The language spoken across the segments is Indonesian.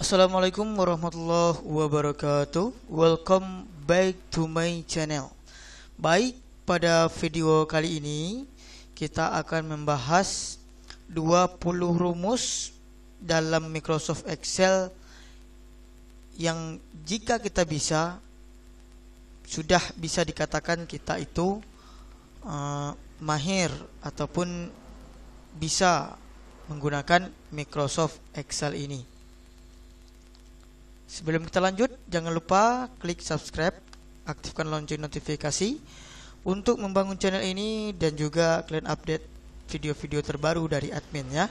Assalamualaikum warahmatullahi wabarakatuh. Welcome back to my channel. Baik, pada video kali ini kita akan membahas 20 rumus dalam Microsoft Excel yang jika kita sudah bisa dikatakan kita itu mahir ataupun bisa menggunakan Microsoft Excel ini. Sebelum kita lanjut, jangan lupa klik subscribe, aktifkan lonceng notifikasi untuk membangun channel ini dan juga kalian update video-video terbaru dari admin ya.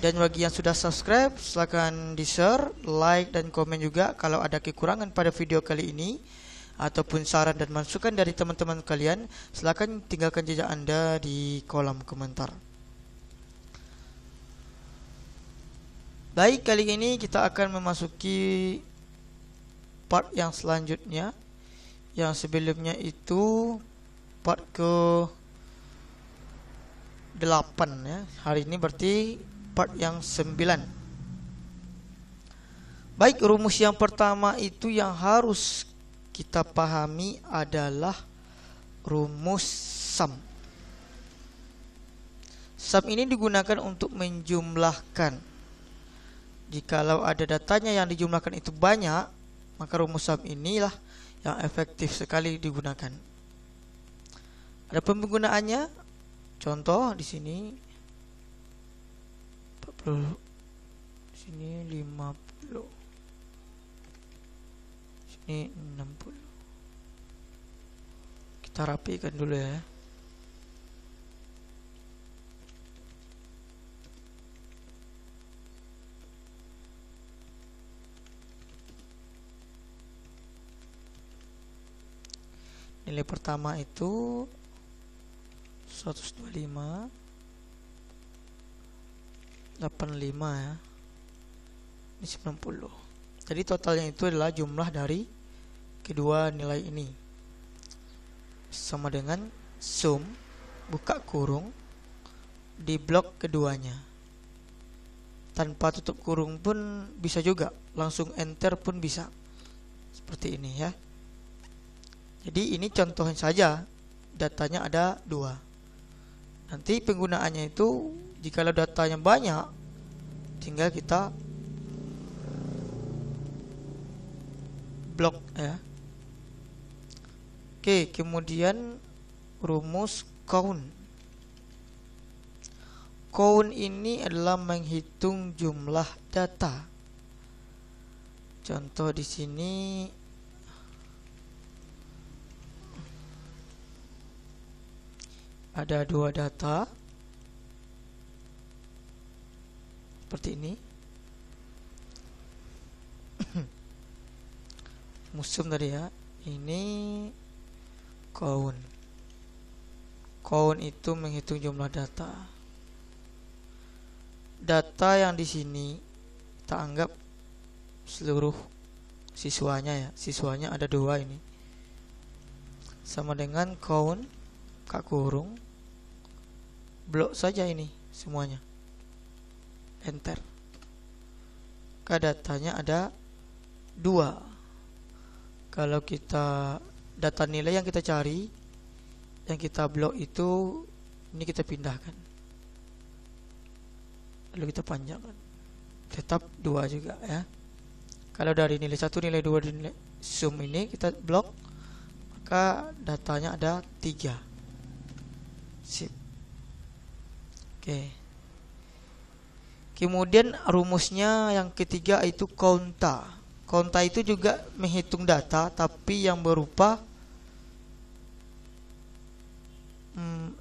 Dan bagi yang sudah subscribe, silakan di-share, like dan komen juga kalau ada kekurangan pada video kali ini ataupun saran dan masukan dari teman-teman kalian, silakan tinggalkan jejak Anda di kolom komentar. Baik, kali ini kita akan memasuki part yang selanjutnya. Yang sebelumnya itu part ke 8 ya. Hari ini berarti part yang 9. Baik, rumus yang pertama itu yang harus kita pahami adalah rumus sum. Sum ini digunakan untuk menjumlahkan. Jikalau ada datanya yang dijumlahkan itu banyak, maka rumus sum inilah yang efektif sekali digunakan. Ada penggunaannya. Contoh di sini 40, di sini 50, sini 60. Kita rapikan dulu ya. Nilai pertama itu 125, 85 ya. Ini 90. Jadi totalnya itu adalah jumlah dari kedua nilai ini. Sama dengan sum, buka kurung, di blok keduanya. Tanpa tutup kurung pun bisa juga, langsung enter pun bisa. Seperti ini ya. Jadi ini contohnya saja, datanya ada 2. Nanti penggunaannya itu jikalau datanya banyak, tinggal kita blok ya. Oke, kemudian rumus count. Count ini adalah menghitung jumlah data. Contoh di sini ada 2 data seperti ini. Musim tadi ya. Ini count. Count itu menghitung jumlah data. Data yang di sini kita anggap seluruh siswanya ya. Siswanya ada 2 ini. Sama dengan count buka kurung, blok saja ini semuanya, enter. Datanya ada 2. Kalau kita data nilai yang kita cari, yang kita blok itu, ini kita pindahkan, lalu kita panjangkan, tetap 2 juga ya. Kalau dari nilai 1, nilai 2, nilai sum ini kita blok, maka datanya ada 3. Sip. Oke. Kemudian rumusnya yang ketiga itu konta. Konta itu juga menghitung data, tapi yang berupa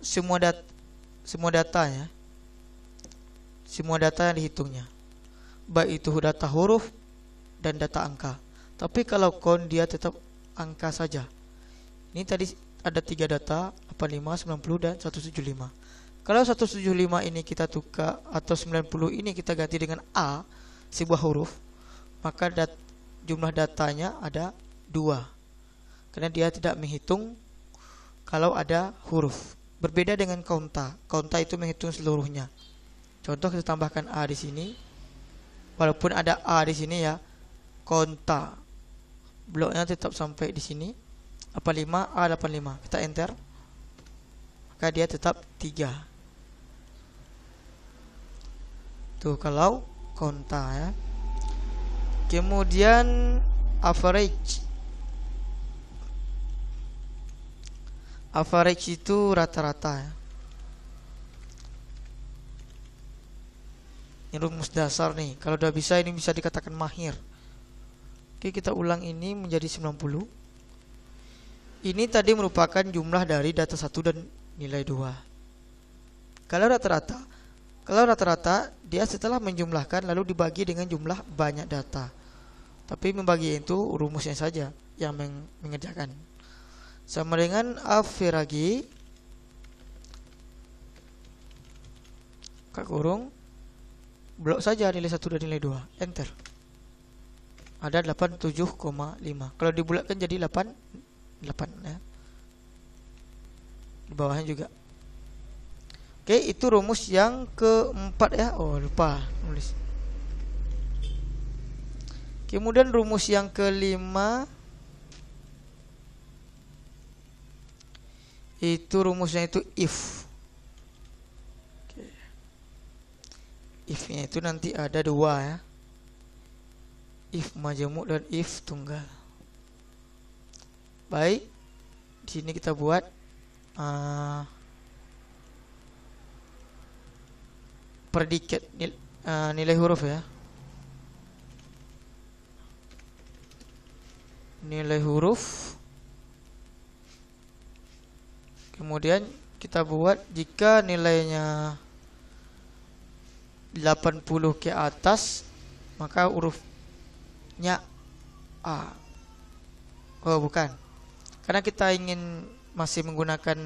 semua data ya. Semua data yang dihitungnya, baik itu data huruf dan data angka. Tapi kalau count dia tetap angka saja. Ini tadi ada 3 data, 85, 90 dan 175. Kalau 175 ini kita tukar atau 90 ini kita ganti dengan A, sebuah huruf, maka jumlah datanya ada 2. Karena dia tidak menghitung kalau ada huruf. Berbeda dengan konta. Konta itu menghitung seluruhnya. Contoh kita tambahkan A di sini. walaupun ada A di sini ya, konta bloknya tetap sampai di sini 85 A85. Kita enter, maka dia tetap 3. Tuh kalau konta ya. Kemudian average. Average itu rata-rata ya. Ini rumus dasar nih. Kalau udah bisa, ini bisa dikatakan mahir. Oke, kita ulang ini menjadi 90. Ini tadi merupakan jumlah dari data 1 dan nilai 2. Kalau rata-rata dia setelah menjumlahkan lalu dibagi dengan jumlah banyak data. Tapi membagi itu rumusnya saja yang mengerjakan. Sama dengan average kurung blok saja nilai 1 dan nilai 2. Enter. Ada 87,5. Kalau dibulatkan jadi 8 ya. Di bawahnya juga. Oke, itu rumus yang keempat ya. Oh, lupa nulis. Kemudian rumus yang kelima, itu rumusnya itu if. Oke. If-nya itu nanti ada 2 ya. If majemuk dan if tunggal. Baik, di sini kita buat predikat nilai huruf ya. Nilai huruf. Kemudian kita buat jika nilainya 80 ke atas, maka hurufnya A. Oh, bukan. Karena kita ingin masih menggunakan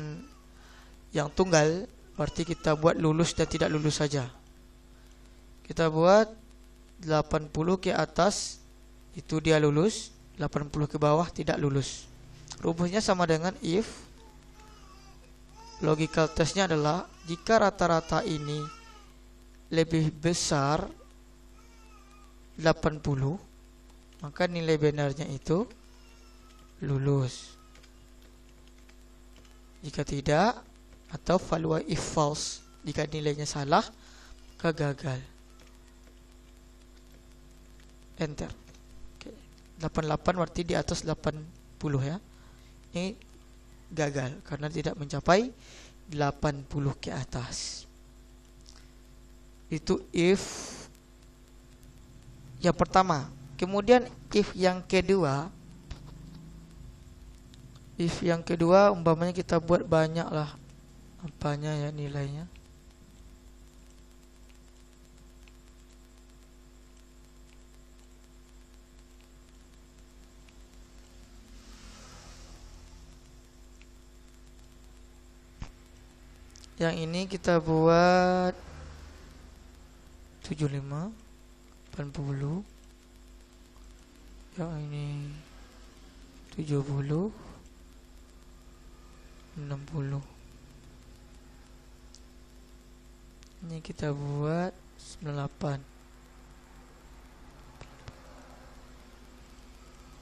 yang tunggal, berarti kita buat lulus dan tidak lulus saja. Kita buat 80 ke atas, itu dia lulus. 80 ke bawah tidak lulus. Rumusnya sama dengan if. Logical testnya adalah jika rata-rata ini lebih besar 80, maka nilai benarnya itu lulus. Jika tidak, atau value if false, jika nilainya salah, maka gagal. Enter. 88 berarti di atas 80 ya. Ini gagal karena tidak mencapai 80 ke atas. Itu if yang pertama. Kemudian if yang kedua, umpamanya kita buat banyak lah apanya ya nilainya. Yang ini kita buat 75, 80. Yang ini 70, 60. Ini kita buat 98.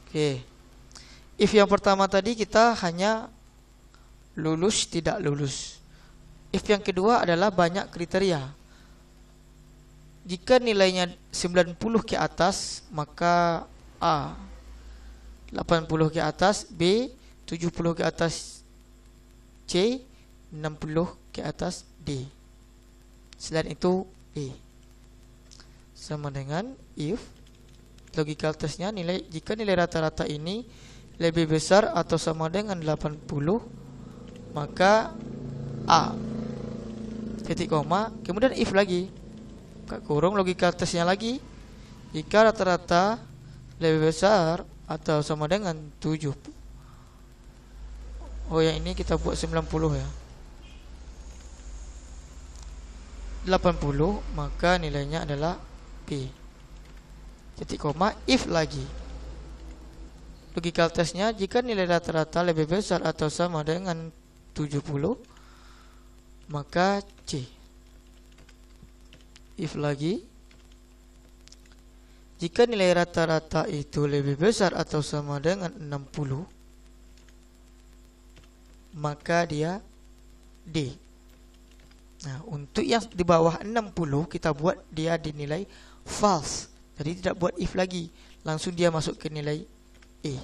Oke. If yang pertama tadi kita hanya lulus tidak lulus. If yang kedua adalah banyak kriteria. Jika nilainya 90 ke atas, maka A. 80 ke atas B. 70 ke atas C. 60 ke atas D. Selain itu E. Sama dengan if. Logical testnya jika nilai rata-rata ini lebih besar atau sama dengan 80, maka A. Titik koma, kemudian if lagi, kurung logical testnya lagi. Jika rata-rata lebih besar atau sama dengan 7. Oh, yang ini kita buat 90 ya. 80, maka nilainya adalah B. Titik koma, if lagi. Logical testnya jika nilai rata-rata lebih besar atau sama dengan 70, maka C. If lagi. Jika nilai rata-rata itu lebih besar atau sama dengan 60, maka dia D. Nah, untuk yang di bawah 60 kita buat dia dinilai false. Jadi tidak buat if lagi, langsung dia masuk ke nilai E.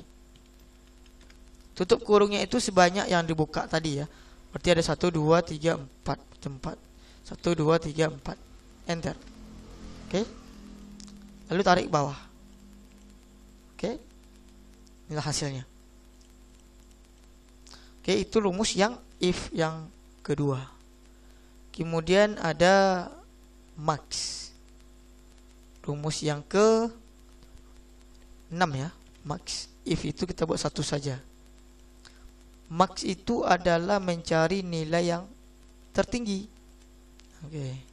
Tutup kurungnya itu sebanyak yang dibuka tadi ya. Berarti ada 1, 2, 3, 4 tempat. 1, 2, 3, 4. Enter. Oke. Lalu tarik bawah. Oke. Inilah hasilnya. Oke, itu rumus yang if yang kedua. Kemudian ada max. Rumus yang ke 6 ya. Max. If itu kita buat satu saja. Max itu adalah mencari nilai yang tertinggi. Oke.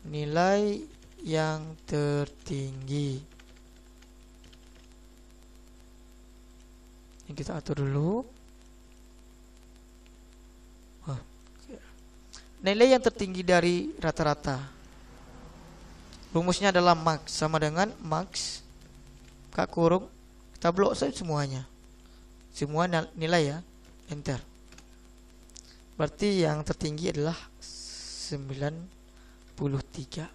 Nilai yang tertinggi. Ini kita atur dulu. Nilai yang tertinggi dari rata-rata. Rumusnya adalah max, sama dengan max kak kurung, kita blok saja semuanya. Semua nilai ya. Enter. Berarti yang tertinggi adalah 93.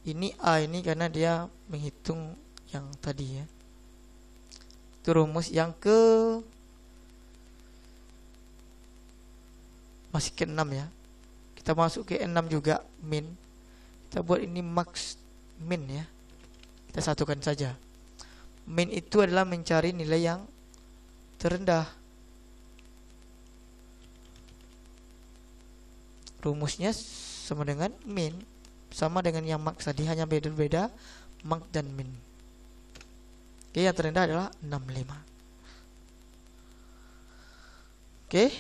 Ini A ini karena dia menghitung yang tadi ya. Itu rumus yang ke masih ke 6 ya. Kita masuk ke 6 juga, min. Kita buat ini max min ya. Kita satukan saja. Min itu adalah mencari nilai yang terendah. Rumusnya sama dengan min, sama dengan yang max tadi, hanya beda-beda max dan min. Oke, yang terendah adalah 65. Oke.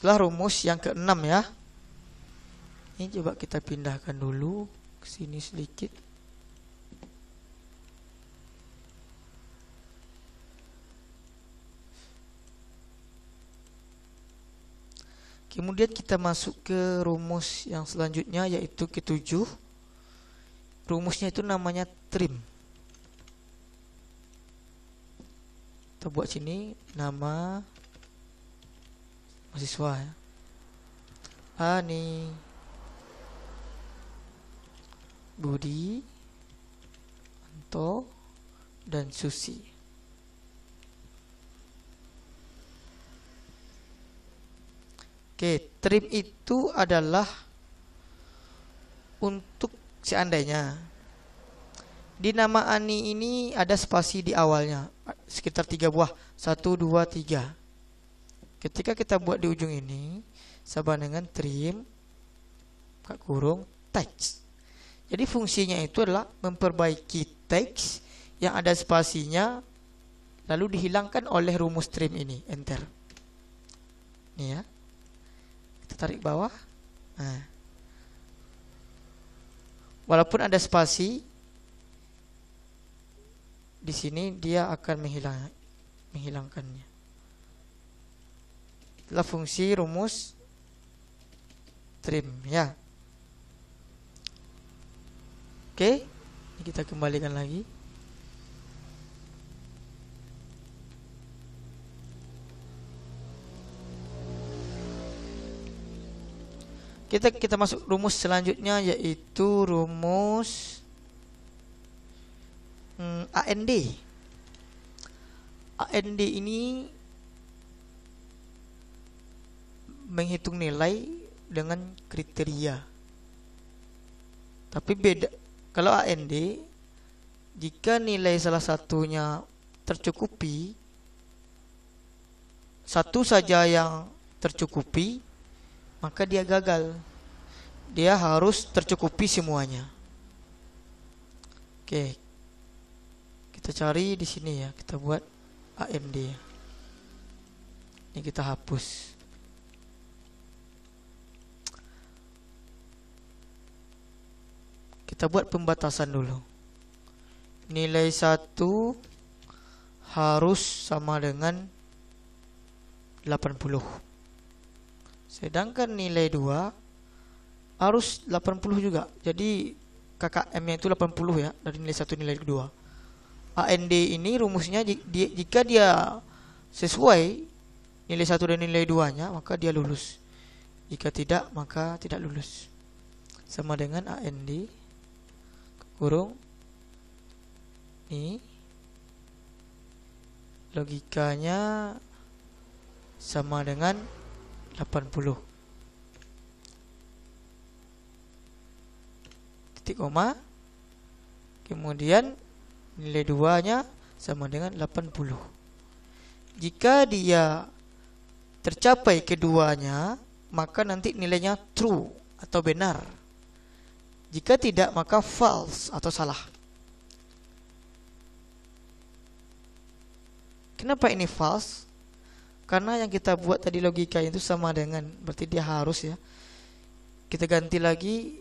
Itulah rumus yang ke-6 ya. Ini coba kita pindahkan dulu ke sini sedikit. Kemudian kita masuk ke rumus yang selanjutnya, yaitu ke-7. Rumusnya itu namanya trim. Kita buat sini nama mahasiswa ya. Ani, Budi, Anto, dan Susi. Oke, trim itu adalah untuk seandainya di nama Ani ini ada spasi di awalnya, sekitar 3 buah, 1, 2, 3. Ketika kita buat di ujung ini sama dengan trim kak kurung teks. Jadi fungsinya itu adalah memperbaiki teks yang ada spasinya lalu dihilangkan oleh rumus trim ini. Enter. Nih ya. Kita tarik bawah. Nah. Walaupun ada spasi di sini, dia akan menghilangkannya. Itulah fungsi rumus trim ya. Oke, ini kita kembalikan lagi. Kita masuk rumus selanjutnya, yaitu rumus AND. AND ini menghitung nilai dengan kriteria. Tapi beda. Kalau AND, jika nilai salah satunya tercukupi, satu saja yang tercukupi, maka dia gagal. Dia harus tercukupi semuanya. Oke. Kita cari di sini ya, kita buat AND. Ini kita hapus. Kita buat pembatasan dulu. Nilai 1 harus sama dengan 80. Sedangkan nilai 2 harus 80 juga. Jadi KKM-nya itu 80 ya, dari nilai 1 nilai 2. AND ini rumusnya jika dia sesuai nilai 1 dan nilai 2-nya, maka dia lulus. Jika tidak, maka tidak lulus. Sama dengan AND kurung ini logikanya sama dengan 80. Titik koma. Kemudian nilai 2-nya sama dengan 80. Jika dia tercapai keduanya, maka nanti nilainya true atau benar. Jika tidak, maka false atau salah. Kenapa ini false? Karena yang kita buat tadi logika itu sama dengan, berarti dia harus ya. Kita ganti lagi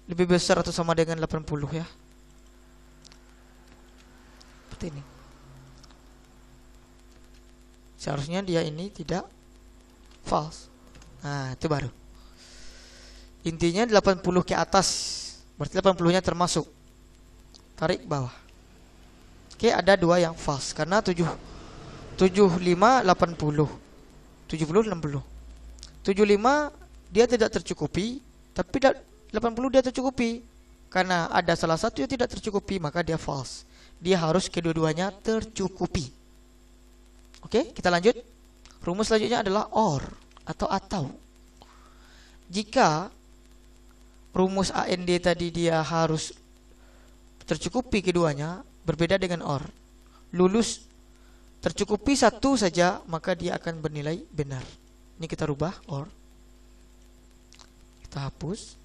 lebih besar atau sama dengan 80 ya. Seperti ini. Seharusnya dia ini tidak false. Nah, itu baru. Intinya 80 ke atas, berarti 80-nya termasuk. Tarik bawah. Oke, ada 2 yang false karena 75 80. 70 60. 75 dia tidak tercukupi, tapi 80 dia tercukupi. Karena ada salah satu yang tidak tercukupi, maka dia false. Dia harus kedua-duanya tercukupi. Oke, kita lanjut. Rumus selanjutnya adalah OR atau. Jika rumus AND tadi dia harus tercukupi keduanya, berbeda dengan OR. Lulus tercukupi satu saja, maka dia akan bernilai benar. Ini kita rubah OR. Kita hapus.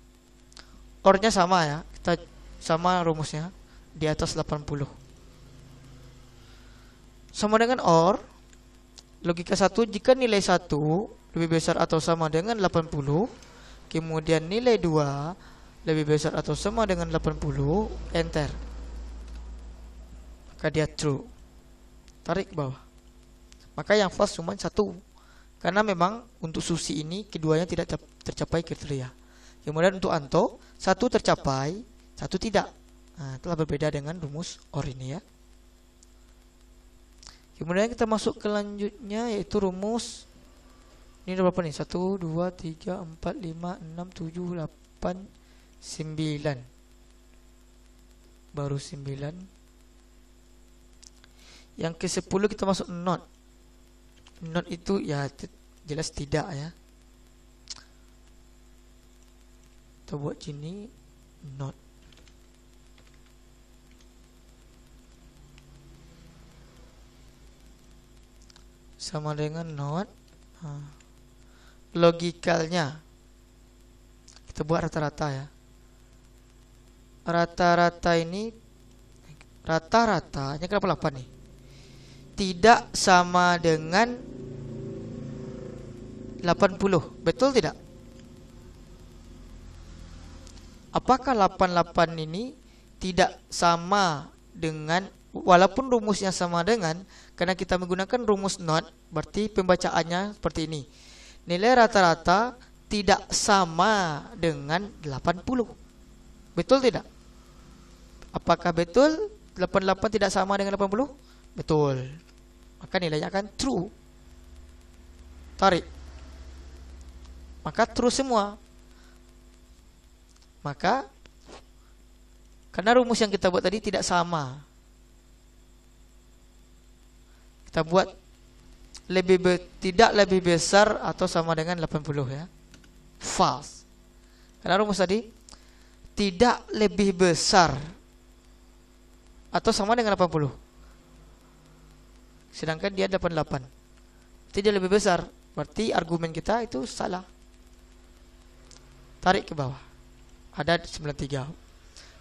OR-nya sama ya. Kita sama rumusnya di atas 80. Sama dengan OR. Logika 1, jika nilai 1 lebih besar atau sama dengan 80, kemudian nilai 2 lebih besar atau sama dengan 80, enter. Maka dia true. Tarik ke bawah. Maka yang false cuma 1. Karena memang untuk Susi ini keduanya tidak tercapai kriteria. Kemudian untuk Anto, 1 tercapai, 1 tidak. Nah, telah berbeda dengan rumus OR ini ya. Kemudian kita masuk ke lanjutnya, yaitu rumus. Ini ada berapa nih? 1, 2, 3, 4, 5, 6, 7, 8, 9. Baru 9. Yang ke 10 kita masuk not. Not itu ya jelas tidak ya. Kita buat sini not. Sama dengan not. Logikalnya kita buat rata-rata ya. Rata-rata ini, rata-ratanya kenapa 8 nih? Tidak sama dengan 80. Betul tidak? Apakah 88 ini tidak sama dengan, walaupun rumusnya sama dengan, karena kita menggunakan rumus not, berarti pembacaannya seperti ini. Nilai rata-rata tidak sama dengan 80. Betul tidak? Apakah betul 88 tidak sama dengan 80? Betul. Maka nilainya akan true. Tarik. Maka true semua. Maka karena rumus yang kita buat tadi tidak sama, kita buat tidak lebih besar atau sama dengan 80 ya. False. Karena rumus tadi tidak lebih besar atau sama dengan 80. Sedangkan dia 88. Tidak lebih besar. Berarti argumen kita itu salah. Tarik ke bawah. Ada 93.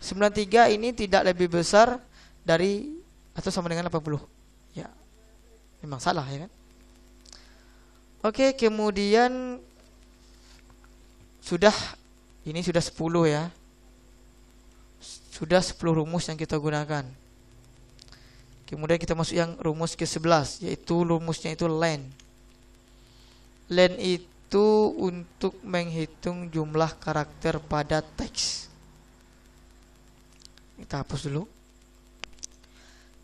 93 ini tidak lebih besar dari atau sama dengan 80. Ya. Memang salah ya kan? Oke, kemudian ini sudah 10 ya. Sudah 10 rumus yang kita gunakan. Kemudian kita masuk yang rumus ke-11, yaitu rumusnya itu len. Len itu itu untuk menghitung jumlah karakter pada teks. Kita hapus dulu.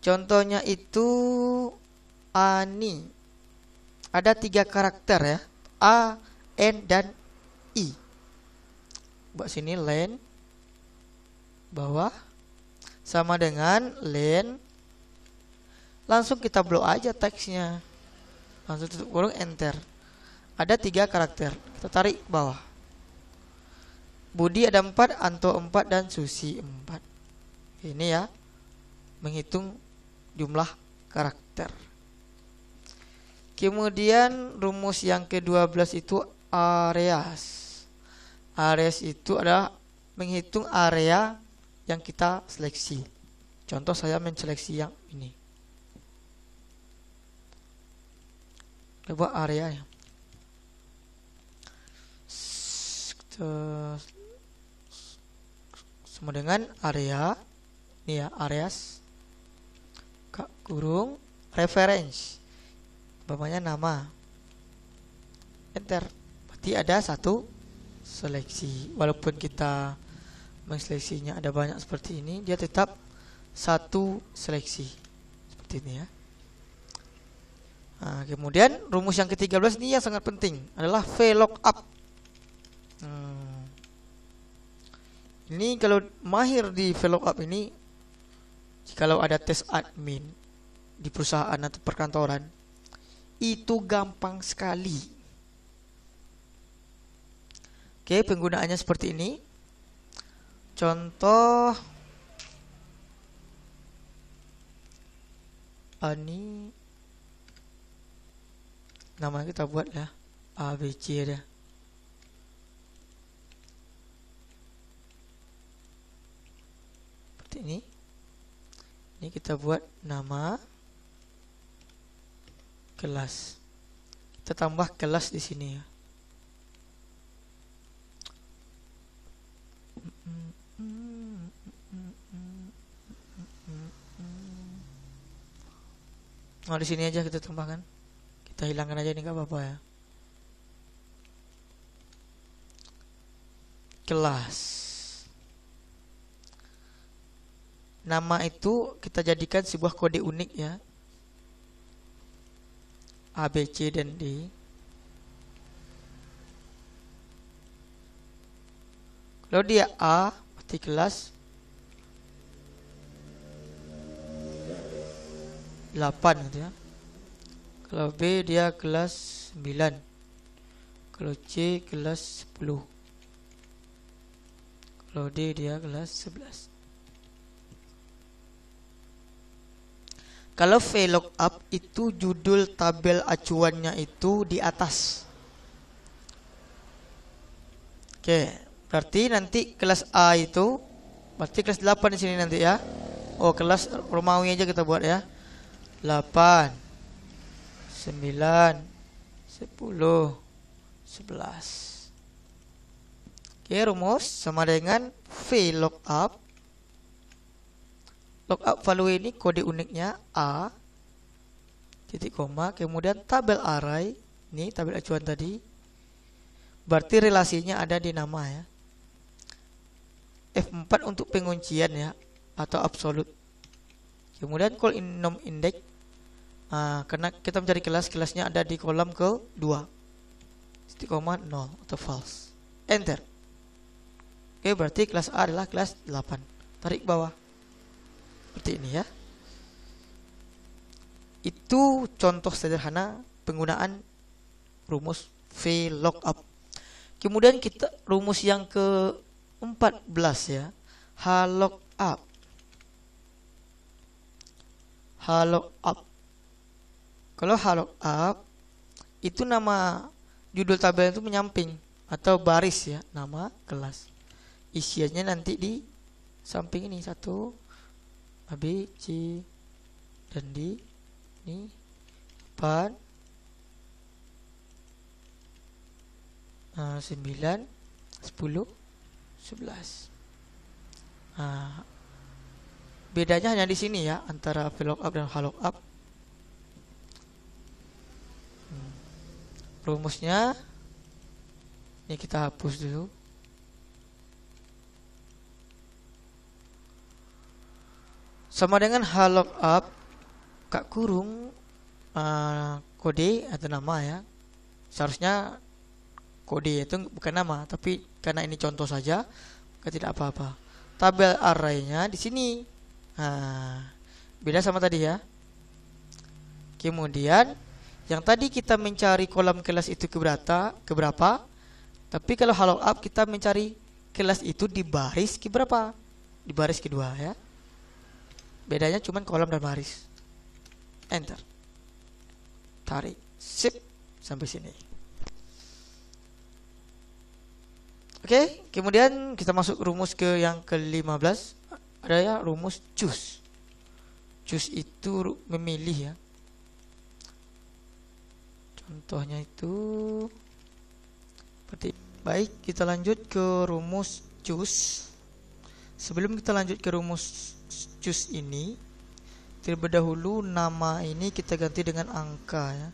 Contohnya itu ani. Ada 3 karakter ya. A, N, dan I. Buat sini len bawah sama dengan len. Langsung kita blok aja teksnya. Langsung tutup kurung enter. Ada 3 karakter. Kita tarik bawah. Budi ada 4, Anto 4, dan Susi 4. Ini ya, menghitung jumlah karakter. Kemudian rumus yang ke-12 itu areas. Areas itu adalah menghitung area yang kita seleksi. Contoh saya menseleksi yang ini. Coba areanya. Sama dengan area. Ini ya, areas. Kurung reference. Bapaknya nama. Enter. Berarti ada 1 seleksi. Walaupun kita menseleksinya ada banyak seperti ini, dia tetap 1 seleksi. Seperti ini ya. Nah, kemudian rumus yang ke-13 ini yang sangat penting adalah VLOOKUP. Ini kalau mahir di VLOOKUP ini, kalau ada tes admin di perusahaan atau perkantoran, itu gampang sekali. Oke, penggunaannya seperti ini. Contoh ini nama kita buat ya, ABC ada. Seperti ini. Ini kita buat nama kelas. Kita tambah kelas di sini ya. Oh, di sini aja kita tambahkan. Kita hilangkan aja, ini nggak apa-apa ya. Kelas. Nama itu kita jadikan sebuah kode unik ya. A, B, C, dan D. Kalau dia A, berarti kelas 8 gitu ya. Kalau B dia kelas 9. Kalau C kelas 10. Kalau D dia kelas 11. Kalau VLOOKUP itu judul tabel acuannya itu di atas. Oke, berarti nanti kelas A itu berarti kelas 8 di sini nanti ya. Oh, kelas Romawi aja kita buat ya. 8, 9, 10, 11. Oke, rumus sama dengan VLOOKUP. Lookup value ini kode uniknya A, titik koma, kemudian tabel array, ini tabel acuan tadi. Berarti relasinya ada di nama ya. F4 untuk penguncian ya, atau absolute. Kemudian call in nom index. Karena kita mencari kelasnya ada di kolom ke-2. Titik koma 0 atau false. Enter. Oke, berarti kelas A adalah kelas 8. Tarik bawah. Seperti ini ya. Itu contoh sederhana penggunaan rumus VLOOKUP. Kemudian kita rumus yang ke-14 ya. HLOOKUP. HLOOKUP. Kalau HLOOKUP itu nama judul tabel itu menyamping atau baris ya, nama kelas. Isiannya nanti di samping ini 1 A, B, C, dan D. Ini 4, 9, 10, 11. Bedanya hanya di sini ya, antara VLOOKUP dan HLOOKUP. Rumusnya Ini kita hapus dulu. Sama dengan h lookup kak kurung kode atau nama ya. Seharusnya kode itu bukan nama, tapi karena ini contoh saja, maka tidak apa-apa. Tabel array-nya di sini. Nah, beda sama tadi ya. Kemudian yang tadi kita mencari kolom kelas itu keberapa? Tapi kalau h lookup kita mencari kelas itu di baris keberapa? Di baris kedua ya. Bedanya cuma kolom dan baris. Enter. Tarik. Sip. Sampai sini. Oke, kemudian kita masuk rumus ke yang ke-15. Ada ya rumus choose. Choose itu memilih ya. Contohnya itu seperti baik, kita lanjut ke rumus choose. Sebelum kita lanjut ke rumus choose ini, terlebih dahulu nama ini kita ganti dengan angka ya.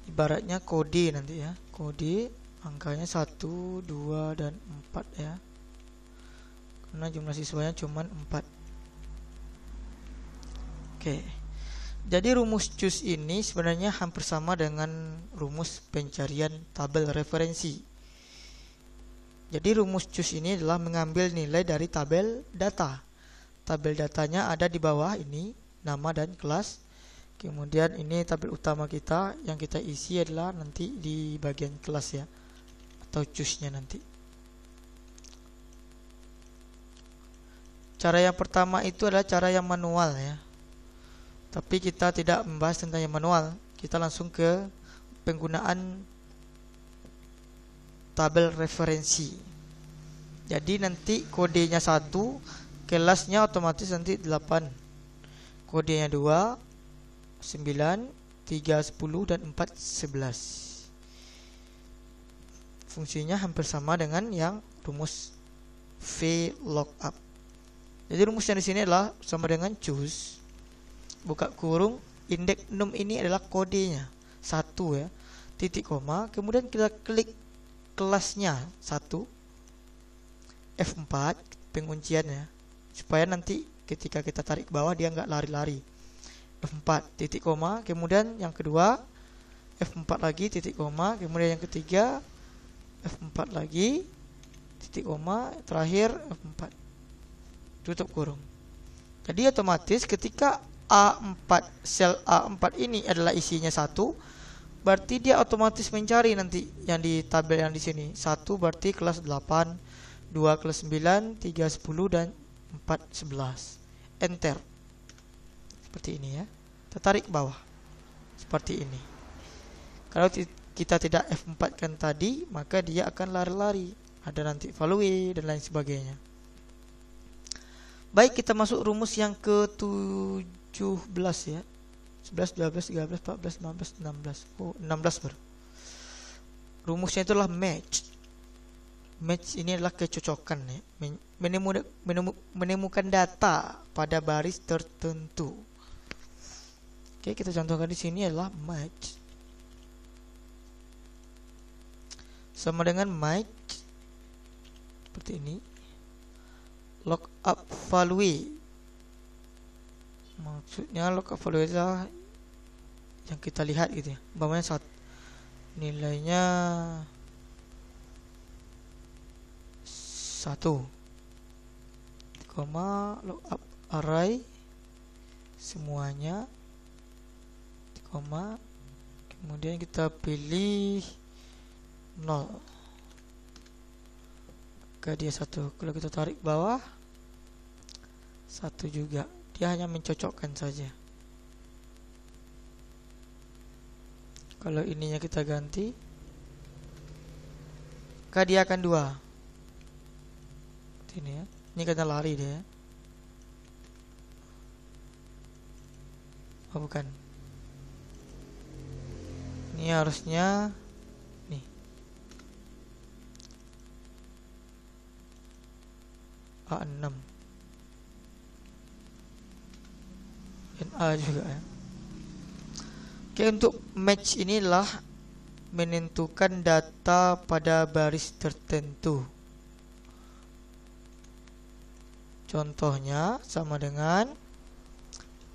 Ibaratnya kode nanti ya. Kode angkanya 1, 2 dan 4 ya. Karena jumlah siswanya cuma 4. Oke. Jadi rumus choose ini sebenarnya hampir sama dengan rumus pencarian tabel referensi. Jadi rumus choose ini adalah mengambil nilai dari tabel data. Tabel datanya ada di bawah ini, nama dan kelas. Kemudian ini tabel utama kita, yang kita isi adalah nanti di bagian kelas ya, atau choose-nya nanti. Cara yang pertama itu adalah cara yang manual ya. Tapi kita tidak membahas tentang yang manual. Kita langsung ke penggunaan tabel referensi. Jadi nanti kodenya 1, kelasnya otomatis nanti 8. Kodenya 2, 9, 3, 10 dan 4, 11. Fungsinya hampir sama dengan yang rumus VLOOKUP. Jadi rumusnya di sini adalah sama dengan choose, buka kurung, indeks num ini adalah kodenya 1 ya, titik koma, kemudian kita klik kelasnya 1, F4 pengunciannya, supaya nanti ketika kita tarik ke bawah dia nggak lari-lari. F4 titik koma, kemudian yang kedua F4 lagi titik koma, kemudian yang ketiga F4 lagi titik koma, terakhir F4 tutup kurung. Jadi otomatis ketika A4, sel A4 ini adalah isinya 1, berarti dia otomatis mencari nanti yang di tabel yang di sini. 1 berarti kelas 8, 2 kelas 9, 3 10 dan 4 11. Enter. Seperti ini ya. Kita tarik ke bawah. Seperti ini. Kalau kita tidak F4 kan tadi, maka dia akan lari-lari. Ada nanti value dan lain sebagainya. Baik, kita masuk rumus yang ke-17 ya. 11, 12, 13, 14, 15, 16. Oh, 16 baru. Rumusnya itulah match. Match ini adalah kecocokan ya. Menemukan data pada baris tertentu. Oke, kita contohkan di sini adalah match. Sama dengan match seperti ini. Lookup value. Maksudnya lookup value adalah yang kita lihat gitu ya. Umpamanya nilainya 1, koma lookup array semuanya, koma, kemudian kita pilih 0, maka dia 1. Kalau kita tarik bawah 1 juga. Dia hanya mencocokkan saja. Kalau ininya kita ganti, maka dia akan 2. Ini ya. Ini karena lari dia. Oh bukan. Ini harusnya nih. A6. NA juga ya. Oke, untuk match inilah menentukan data pada baris tertentu. Contohnya sama dengan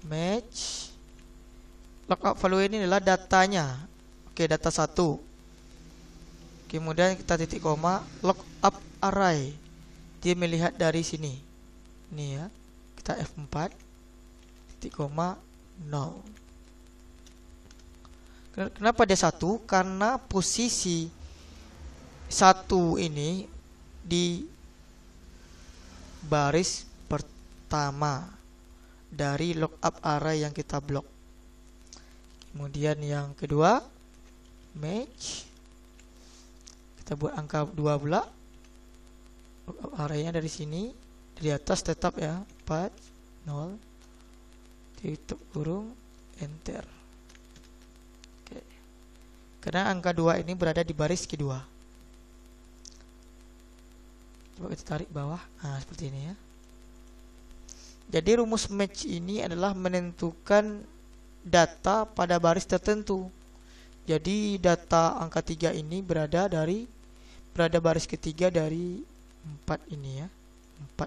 match. Lookup value ini adalah datanya. Oke, data 1. Kemudian kita titik koma, lookup array. Dia melihat dari sini. Ini ya. Kita F4 titik koma 0. Kenapa dia 1? Karena posisi 1 ini di baris pertama dari lookup array yang kita blok. Kemudian yang kedua, match. Kita buat angka 2 pula. Lookup array-nya dari sini, dari atas tetap ya, 4 0 tutup kurung enter. Oke. Karena angka 2 ini berada di baris kedua. Coba kita tarik bawah. Nah, seperti ini ya. Jadi rumus match ini adalah menentukan data pada baris tertentu. Jadi data angka 3 ini berada baris ketiga dari 4 ini ya. 4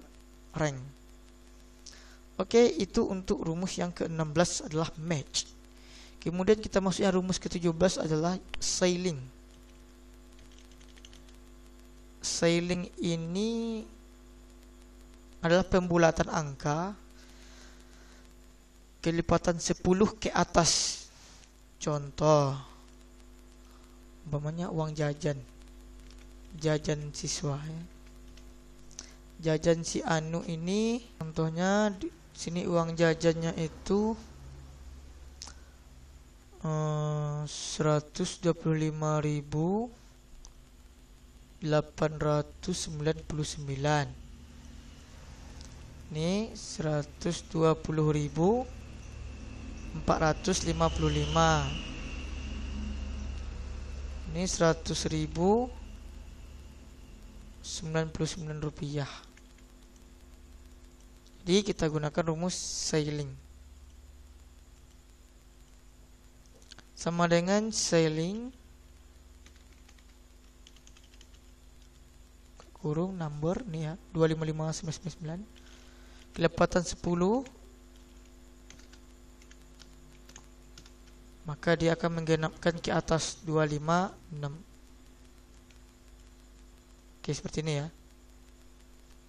rank. Oke, itu untuk rumus yang ke-16 adalah match. Kemudian kita masuk yang rumus ke-17 adalah ceiling. Ceiling ini adalah pembulatan angka kelipatan 10 ke atas. Contoh, umpamanya uang jajan siswa ya. Jajan si Anu ini, contohnya di sini uang jajannya itu 125.899. Ini 120.455. Ini 100.099 rupiah. Jadi kita gunakan rumus ceiling. Sama dengan ceiling kurung number nih ya, 255999 kelipatan 10, maka dia akan menggenapkan ke atas 256. Oke, seperti ini ya.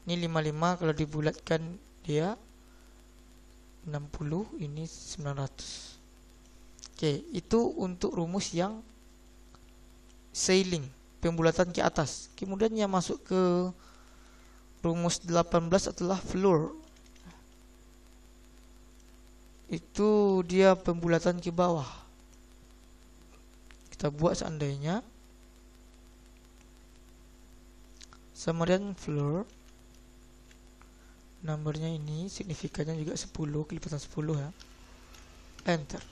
Ini 55, kalau dibulatkan dia 60, ini 900. Oke, itu untuk rumus yang ceiling, pembulatan ke atas. Kemudian yang masuk ke rumus 18 adalah floor. Itu dia pembulatan ke bawah. Kita buat seandainya sama dengan floor, nomornya ini signifikannya juga 10, kelipatan 10 ya. Enter.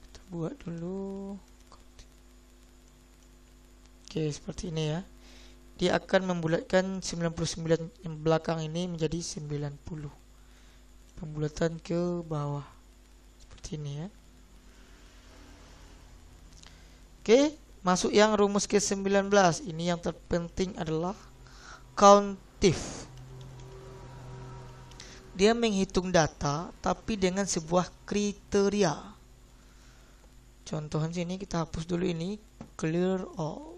Kita buat dulu. Oke, seperti ini ya. Dia akan membulatkan 99 yang belakang ini menjadi 90. Pembulatan ke bawah. Seperti ini ya. Oke, masuk yang rumus ke-19. Ini yang terpenting adalah countif. Dia menghitung data tapi dengan sebuah kriteria. Contohnya sini kita hapus dulu ini, clear all.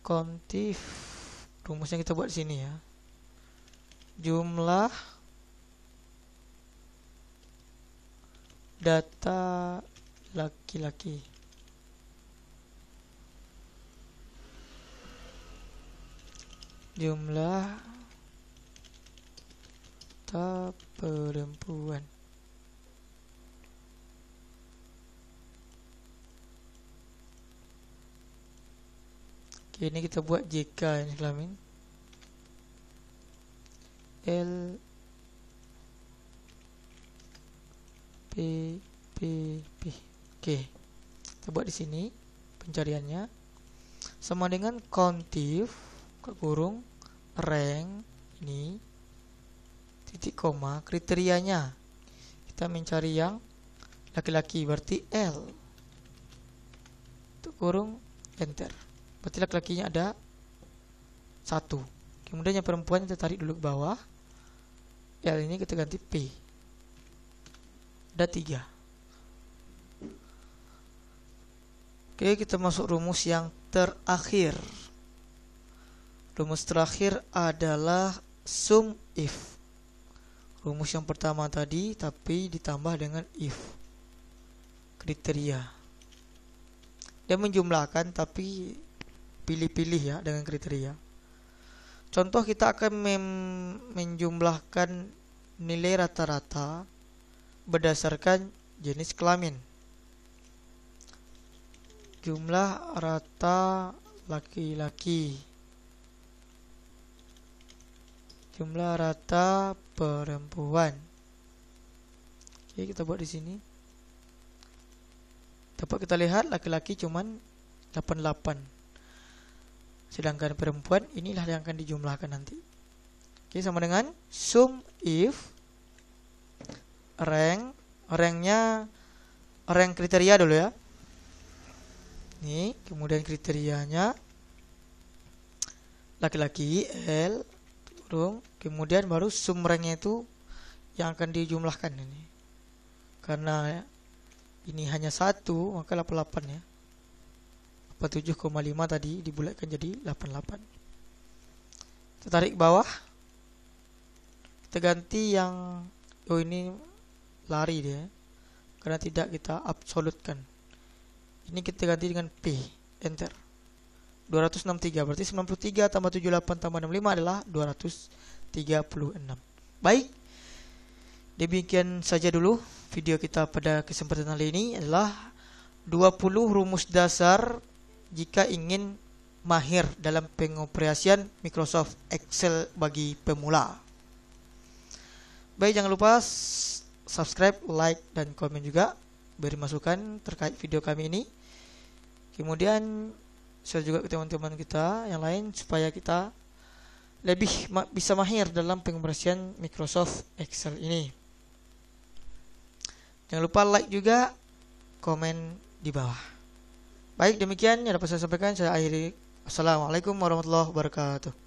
Countif, rumusnya kita buat sini ya. Jumlah data laki-laki. Jumlah data perempuan. Oke, ini kita buat JK ini kelamin. L P P P. Oke, kita buat di sini pencariannya sama dengan countif kurung rank ini titik koma kriterianya kita mencari yang laki-laki berarti L. Itu kurung enter. Berarti laki-lakinya ada 1. Kemudian yang perempuan kita tarik dulu ke bawah. L ini kita ganti P. Ada 3. Oke, kita masuk rumus yang terakhir. Rumus terakhir adalah sum if. Rumus yang pertama tadi tapi ditambah dengan if. Kriteria. Dia menjumlahkan tapi pilih-pilih ya dengan kriteria. Contoh, kita akan menjumlahkan nilai rata-rata berdasarkan jenis kelamin. Jumlah rata laki-laki, jumlah rata perempuan. Oke, kita buat di sini. Dapat kita lihat laki-laki cuman 88. Sedangkan perempuan inilah yang akan dijumlahkan nanti. Oke, sama dengan sum if ranknya rank kriteria dulu ya. Nih, kemudian kriterianya laki-laki L kurung, kemudian baru sum ranknya itu yang akan dijumlahkan ini. Karena ini hanya 1, maka 88 ya. 47,5 tadi dibulatkan jadi 88. Kita tarik ke bawah. Kita ganti yang ini lari dia, karena tidak kita absolutkan. Ini kita ganti dengan P, enter. 263 berarti 93 tambah 78 tambah 65 adalah 236. Baik, demikian saja dulu video kita pada kesempatan kali ini, adalah 20 rumus dasar jika ingin mahir dalam pengoperasian Microsoft Excel bagi pemula. Baik, jangan lupa subscribe, like, dan komen juga, beri masukan terkait video kami ini. Kemudian share juga ke teman-teman kita yang lain supaya kita lebih bisa mahir dalam pengoperasian Microsoft Excel ini. Jangan lupa like juga, komen di bawah. Baik, demikian yang dapat saya sampaikan. Saya akhiri. Assalamualaikum warahmatullahi wabarakatuh.